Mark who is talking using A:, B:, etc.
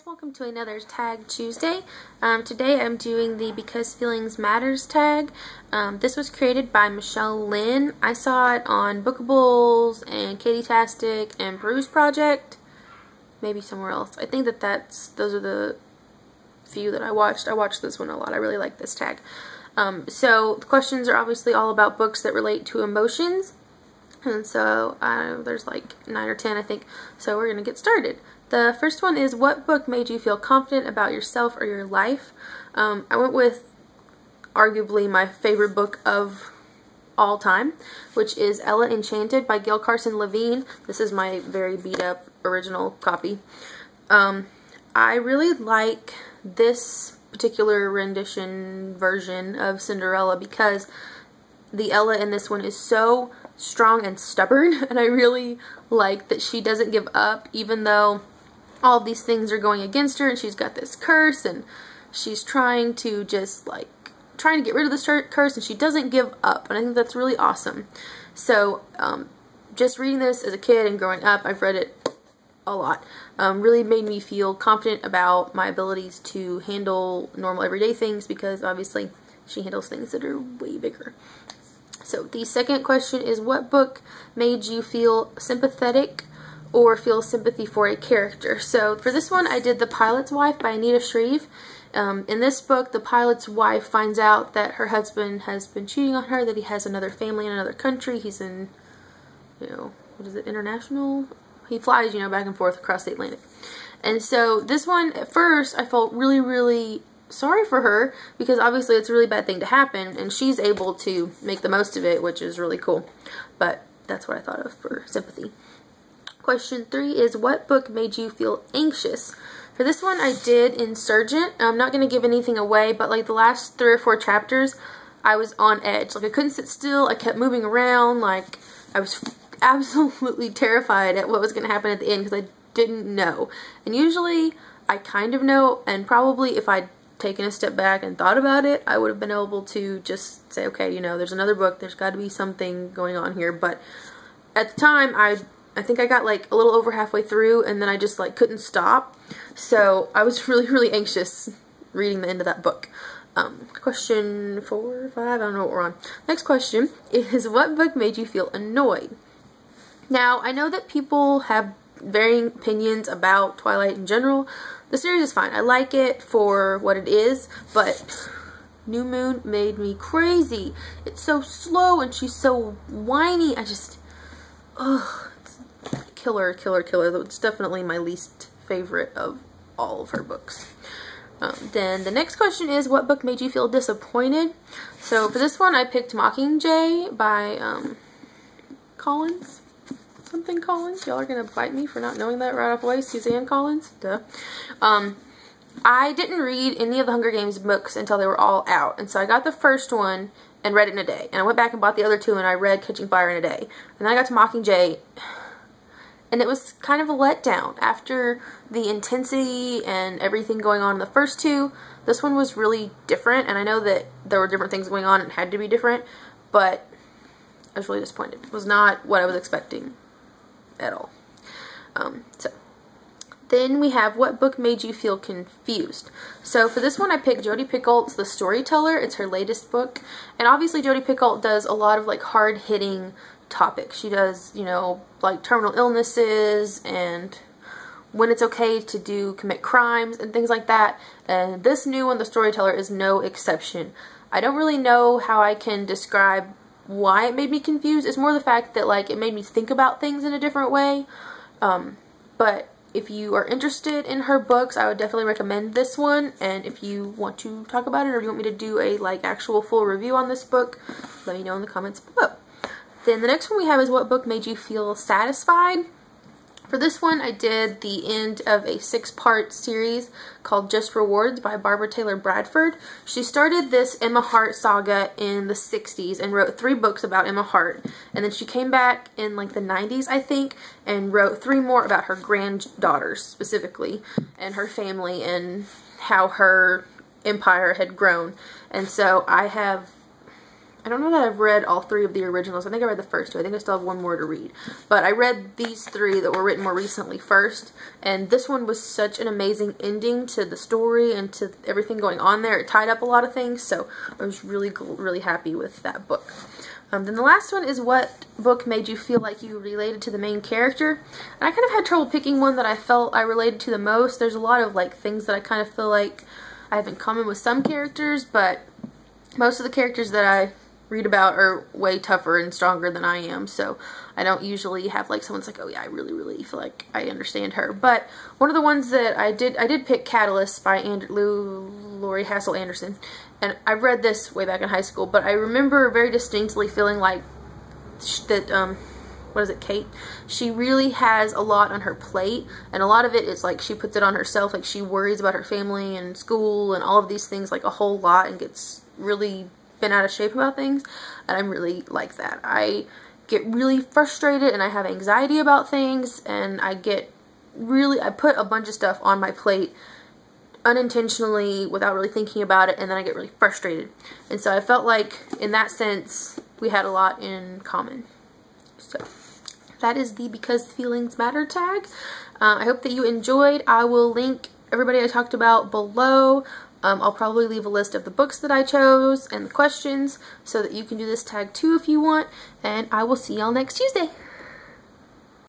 A: welcome to another Tag Tuesday. Today I'm doing the Because Feelings Matters tag. This was created by Michelle Lynn. I saw it on Bookables and Katie-tastic and Bruce Project. Maybe somewhere else. I think those are the few that I watched. I watched this one a lot. I really like this tag. So the questions are obviously all about books that relate to emotions. And so there's like 9 or 10 I think. So we're going to get started. The first one is, what book made you feel confident about yourself or your life? I went with arguably my favorite book of all time, which is Ella Enchanted by Gail Carson Levine. This is my very beat up original copy. I really like this particular version of Cinderella because the Ella in this one is so strong and stubborn, and I really like that she doesn't give up even though all of these things are going against her and she's got this curse and she's trying to trying to get rid of this curse, and she doesn't give up, and I think that's really awesome. So just reading this as a kid and growing up, I've read it a lot, really made me feel confident about my abilities to handle normal everyday things, because obviously she handles things that are way bigger. So the second question is, what book made you feel sympathetic or feel sympathy for a character? So for this one I did The Pilot's Wife by Anita Shreve. In this book, the pilot's wife finds out that her husband has been cheating on her, that he has another family in another country. He's in, what is it, international? He flies, back and forth across the Atlantic. And so this one, at first, I felt really, really sorry for her, because obviously it's a really bad thing to happen, and she's able to make the most of it, which is really cool. But that's what I thought of for sympathy. Question 3 is, what book made you feel anxious? For this one I did Insurgent. I'm not going to give anything away, but like the last 3 or 4 chapters I was on edge. Like I couldn't sit still, I kept moving around, like I was absolutely terrified at what was going to happen at the end because I didn't know. And usually I kind of know, and probably if I'd taken a step back and thought about it, I would have been able to just say, okay, there's another book, there's got to be something going on here. But at the time I think I got like a little over halfway through, and then I just like couldn't stop. So I was really, really anxious reading the end of that book. Question 4 or 5, I don't know what we're on. Next question is, what book made you feel annoyed? Now, I know that people have varying opinions about Twilight in general. The series is fine. I like it for what it is, but New Moon made me crazy. It's so slow and she's so whiny. Ugh, it's killer. It's definitely my least favorite of all of her books. Then the next question is, what book made you feel disappointed? So for this one I picked Mockingjay by Collins. Something Collins. Y'all are gonna bite me for not knowing that right off the way. Suzanne Collins. Duh. I didn't read any of the Hunger Games books until they were all out, and so I got the first one and read it in a day, and I went back and bought the other 2 and I read Catching Fire in a day, and then I got to Mockingjay, and it was kind of a letdown. After the intensity and everything going on in the first 2, this one was really different, and I know that there were different things going on and it had to be different, but I was really disappointed. It was not what I was expecting at all. So then we have, what book made you feel confused? So for this one I picked Jodi Picoult's The Storyteller. It's her latest book, and obviously Jodi Picoult does a lot of like hard-hitting topics. She does, like terminal illnesses and when it's okay to commit crimes and things like that, and this new one, The Storyteller, is no exception. I don't really know how I can describe why it made me confused. It's more the fact that like it made me think about things in a different way. But if you are interested in her books, I would definitely recommend this one. And if you want to talk about it, or you want me to do a like actual full review on this book, let me know in the comments below. Then the next one we have is, what book made you feel satisfied? For this one I did the end of a 6-part series called Just Rewards by Barbara Taylor Bradford. She started this Emma Hart saga in the 60s and wrote 3 books about Emma Hart, and then she came back in like the 90s I think and wrote 3 more about her granddaughters specifically and her family and how her empire had grown. And so I have I don't know that I've read all 3 of the originals. I think I read the first 2. I think I still have 1 more to read. But I read these 3 that were written more recently first. And this one was such an amazing ending to the story and to everything going on there. It tied up a lot of things. So I was really happy with that book. Then the last one is what book made you feel like you related to the main character. And I kind of had trouble picking one that I felt I related to the most. There's a lot of like things that I kind of feel like I have in common with some characters. But most of the characters that I read about are way tougher and stronger than I am, so I don't usually have like someone's like, oh yeah, I really feel like I understand her. But one of the ones that I did pick Catalyst by Laurie Hassel Anderson, and I read this way back in high school, but I remember very distinctly feeling like that what is it, Kate? She really has a lot on her plate, and a lot of it is like she puts it on herself, like she worries about her family and school and all of these things like a whole lot and gets really been out of shape about things, and I'm really like that. I get really frustrated and I have anxiety about things, and I put a bunch of stuff on my plate unintentionally without really thinking about it, and then I get really frustrated. And so I felt like in that sense we had a lot in common. So that is the Because Feelings Matter tag. I hope that you enjoyed. I will link everybody I talked about below. I'll probably leave a list of the books that I chose and the questions so that you can do this tag too if you want, and I will see y'all next Tuesday.